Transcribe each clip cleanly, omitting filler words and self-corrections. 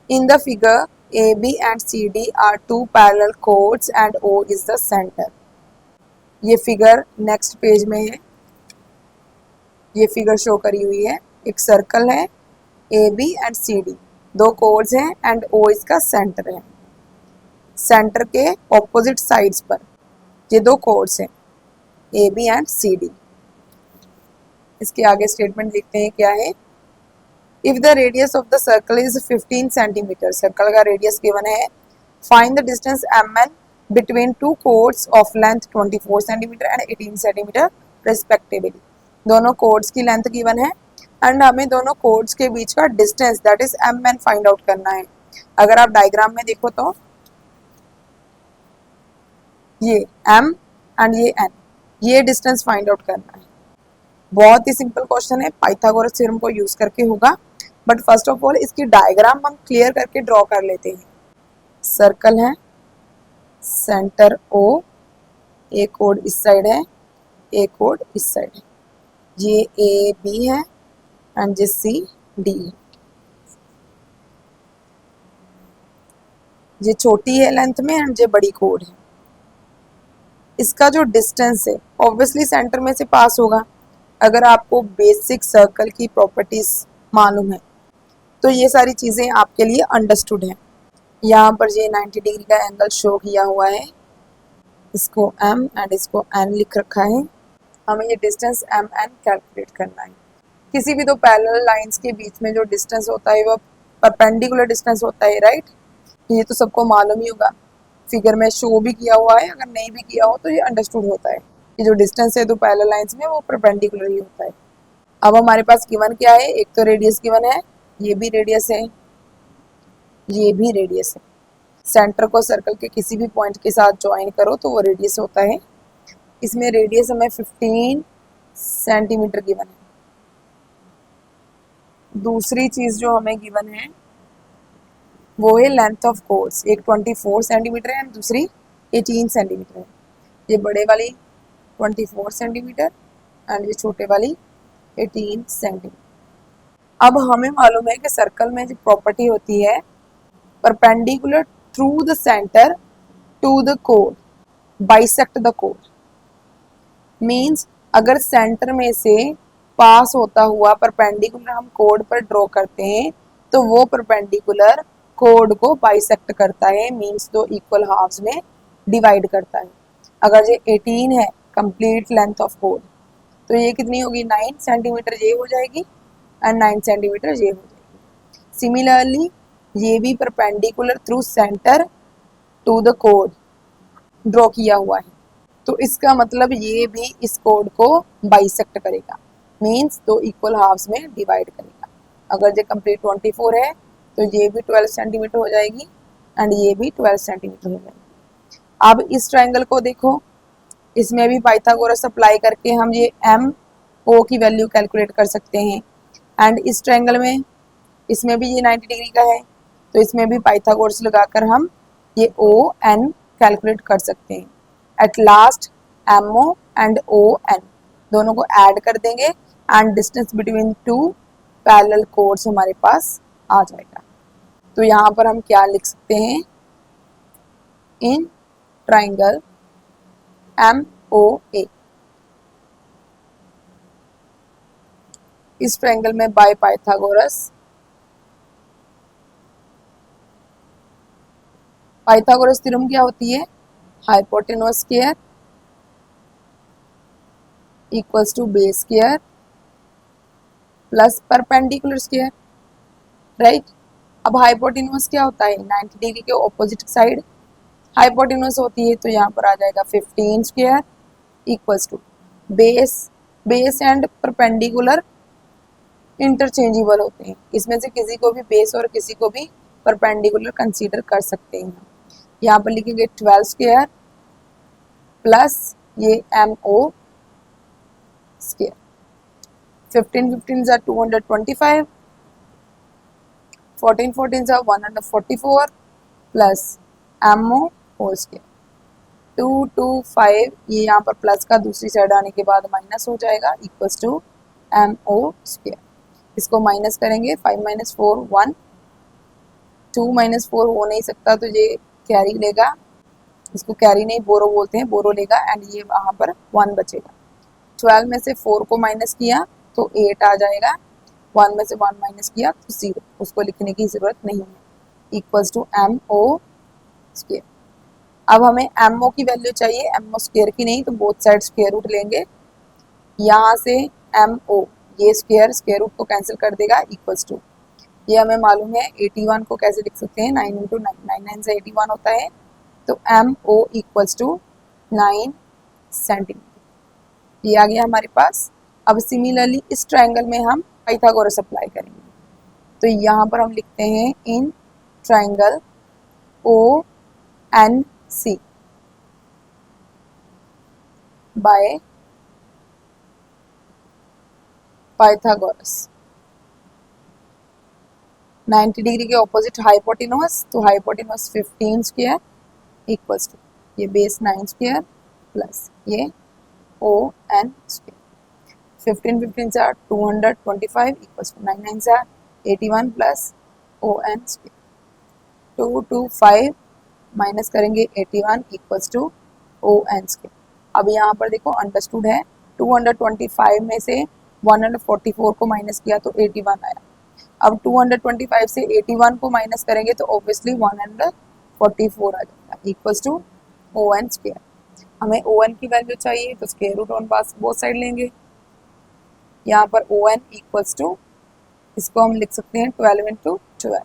In the figure, AB and CD are two parallel chords and O is the center. ये figure next page में है, ये figure show करी हुई है। एक सर्कल है, A B and C D, दो कोर्ड्स हैं एंड ओ इसका सेंटर है। सेंटर के ऑपोजिट साइड्स पर ये दो कोर्ड्स हैं, A B and C D. इसके आगे स्टेटमेंट लिखते हैं क्या है। If the radius of the circle is 15 centimetre, circle का रेडियस गिवन है। Find the distance M N between two chords of length 24 centimetre and 18 centimetre respectively. दोनों chords की लेंथ गिवन है एंड हमें दोनों कोर्ड्स के बीच का distance that is M N find out करना है। अगर आप डायग्राम में देखो तो ये m एंड ये n, ये डिस्टेंस फाइंड आउट करना है। बहुत ही सिंपल क्वेश्चन है, पाइथागोरस थ्योरम को यूज करके होगा। बट फर्स्ट ऑफ ऑल इसकी डायग्राम हम क्लियर करके ड्रॉ कर लेते हैं। सर्कल है, सेंटर O, एक कोड इस साइड है, एक कोड इस साइड है। ये ए बी है एंड ये सी डी है। ये छोटी है लेंथ में एंड ये बड़ी कोड है। इसका जो डिस्टेंस है ऑब्वियसली सेंटर में से पास होगा। अगर आपको बेसिक सर्कल की प्रॉपर्टीज मालूम है तो ये सारी चीज़ें आपके लिए अंडरस्टूड हैं। यहाँ पर ये 90 डिग्री का एंगल शो किया हुआ है, इसको m एंड इसको n लिख रखा है। हमें ये डिस्टेंस एम एन कैलकुलेट करना है। किसी भी दो पैरेलल लाइंस के बीच में जो डिस्टेंस होता है वो परपेंडिकुलर डिस्टेंस होता है, राइट। ये तो सबको मालूम ही होगा, फिगर में शो भी किया हुआ है। अगर नहीं भी किया हो तो ये अंडरस्टूड होता है कि जो डिस्टेंस है दो पैरेलल लाइंस में वो परपेंडिकुलर ही होता है। अब हमारे पास गिवन क्या है, एक तो रेडियस गिवन है, ये भी रेडियस है, ये भी रेडियस है। सेंटर को सर्कल के किसी भी पॉइंट के साथ ज्वाइन करो तो वो रेडियस होता है। इसमें रेडियस हमें 15 सेंटीमीटर गिवन है। दूसरी चीज जो हमें गिवन है वो है लेंथ ऑफ कोर्ड्स, एक 24 सेंटीमीटर है एंड दूसरी 18 सेंटीमीटर है। ये बड़े वाली 24 सेंटीमीटर एंड ये छोटे वाली 18 सेंटीमीटर। अब हमें मालूम है कि सर्कल में जो प्रॉपर्टी होती है perpendicular through the centre to the code bisect the code. Means अगर सेंटर में से पास होता हुआ परपेंडिकुलर हम कोड पर ड्रॉ करते हैं तो वो परपेंडिकुलर कोड को बाइसेक्ट करता है, मीन्स दो इक्वल हाफ्स में डिवाइड करता है। अगर ये 18 है कंप्लीट लेंथ ऑफ कोड तो ये कितनी होगी, 9 सेंटीमीटर ये हो जाएगी एंड 9 सेंटीमीटर ये हो जाएगी। सिमिलरली ये भी perpendicular through centre to the कोड ड्रॉ किया हुआ है, तो इसका मतलब ये भी इस कोड को बाइसेक्ट करेगा, मीन्स दो इक्वल हाफ्स में डिवाइड करेगा। अगर ये कंप्लीट 24 है तो ये भी 12 सेंटीमीटर हो जाएगी एंड ये भी 12 सेंटीमीटर हो जाएगी। अब इस ट्रायंगल को देखो, इसमें भी पाइथागोरस अप्लाई करके हम ये एम ओ की वैल्यू कैलकुलेट कर सकते हैं। एंड इस ट्रायंगल में इसमें भी ये 90 डिग्री का है तो इसमें भी पाइथागोरस लगाकर हम ये ओ एन कैलकुलेट कर सकते हैं। At last M O and O N दोनों को ऐड कर देंगे and distance between two parallel chords हमारे पास आ जाएगा। तो यहाँ पर हम क्या लिख सकते हैं, इन ट्राइंगल एम ओ ए, इस ट्राइंगल में बाय पाइथागोरस, पाइथागोरस थ्योरम क्या होती है, hypotenuse square equals to base square plus perpendicular square, right. अब हाइपोटेन्यूज क्या होता है, 90 डिग्री के ऑपोजिट साइड हाइपोटेन्यूज होती है, तो यहाँ पर आ जाएगा 15 square equals to base. Base and perpendicular interchangeable होते हैं, इसमें से किसी को भी बेस और किसी को भी परपेंडिकुलर कंसीडर कर सकते हैं। यहाँ पर लिखेंगे 12 स्क्वायर प्लस ये एम ओ स्क्वायर, 15 15 जा 225, 14 14 जा 144 plus M O whole square 225, ये यहाँ पर प्लस का दूसरी साइड आने के बाद माइनस हो जाएगा equals to M O square. इसको माइनस करेंगे, 5 - 4 1 2 माइनस 4 हो नहीं सकता, तो ये कैरी लेगा, इसको कैरी नहीं बोरो बोलते हैं, बोरो लेगा एंड ये वहाँ पर 1 बचेगा। 12 में से 4 को माइनस किया तो 8 आ जाएगा, 1 में से 1 माइनस किया तो 0, उसको लिखने की ज़रूरत नहीं है, equals to M O square. अब हमें एम ओ की वैल्यू चाहिए, एम ओ स्क्वेयर की नहीं, तो बोथ साइड स्क्वेयर रूट लेंगे। यहाँ से एम ओ, ये स्क्वेयर रूट को कैंसिल कर देगा, इक्वल्स टू, ये हमें मालूम है 81 को कैसे लिख सकते हैं, 9 इंटू 9, 9 से 81 होता है, तो M O equals to 9 centimetre. ये आ गया हमारे पास। अब सिमिलरली इस ट्राइंगल में हम पाइथागोरस अप्लाई करेंगे, तो यहाँ पर हम लिखते हैं in triangle O N C by Pythagoras, 90 degree के ऑपोजिट हाइपोटेनस, तो हाइपोटेनस 15 स्क्वायर इक्वल्स टू ये बेस 9 स्क्वायर प्लस ये ओ एन स्क्वायर। 15 15 से 225 इक्वल्स टू 9 9 से 81 plus O N square. 225 minus करेंगे 81 equals to O N square. अब यहाँ पर देखो अंडरस्टूड है, 225 में से 144 को माइनस किया तो 81 आया। अब 225 से 81 को माइनस करेंगे तो ऑब्वियसली 144 आ जाएगा, equals to O N square. हमें ओ एन की वैल्यू चाहिए तो स्क्वायर रूट ऑन पास बोथ साइड लेंगे। यहाँ पर ओ एन इक्वल्स टू, इसको हम लिख सकते हैं 12 इंटू 12,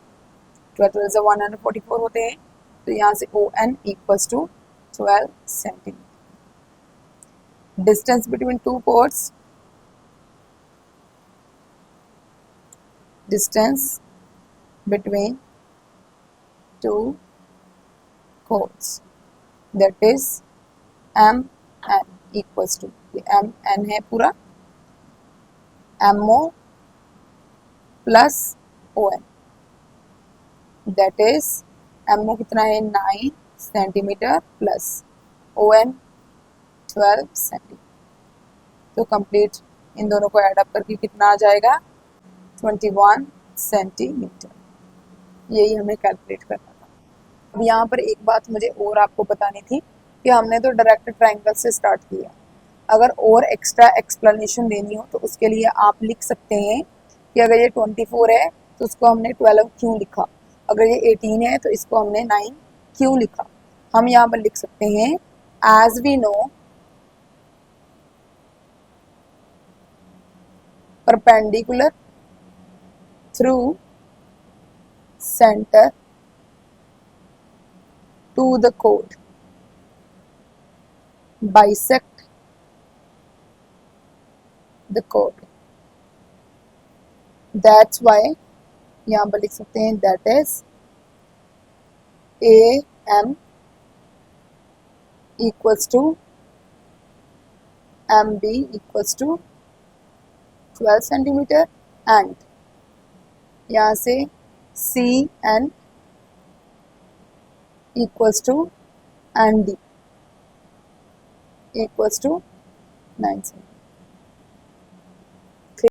12 से 144 होते हैं, तो यहाँ से O N equals to 12 centimetre. Distance between two chords, distance between two chords, that is m n equals to, m n है पूरा, mo plus o n, that is mo कितना है 9 centimetre plus o n 12 centimetre. तो complete in दोनों को add up करके कितना आ जाएगा 21 सेंटीमीटर। यही हमें कैलकुलेट करना था। अब यहाँ पर एक बात मुझे और आपको बतानी थी कि हमने तो डायरेक्ट ट्राइंगल से स्टार्ट किया, अगर और एक्स्ट्रा एक्सप्लेनेशन देनी हो तो उसके लिए आप लिख सकते हैं कि अगर ये 24 है तो उसको हमने 12 क्यों लिखा, अगर ये 18 है तो इसको हमने 9 क्यों लिखा। हम यहाँ पर लिख सकते हैं as we know perpendicular through center to the chord bisect the chord, that's why यहाँ पर लिख सकते हैं that is AM equals to MB equals to 12 centimetre and यहाँ से C N equals to and D equals to 9 centimetre.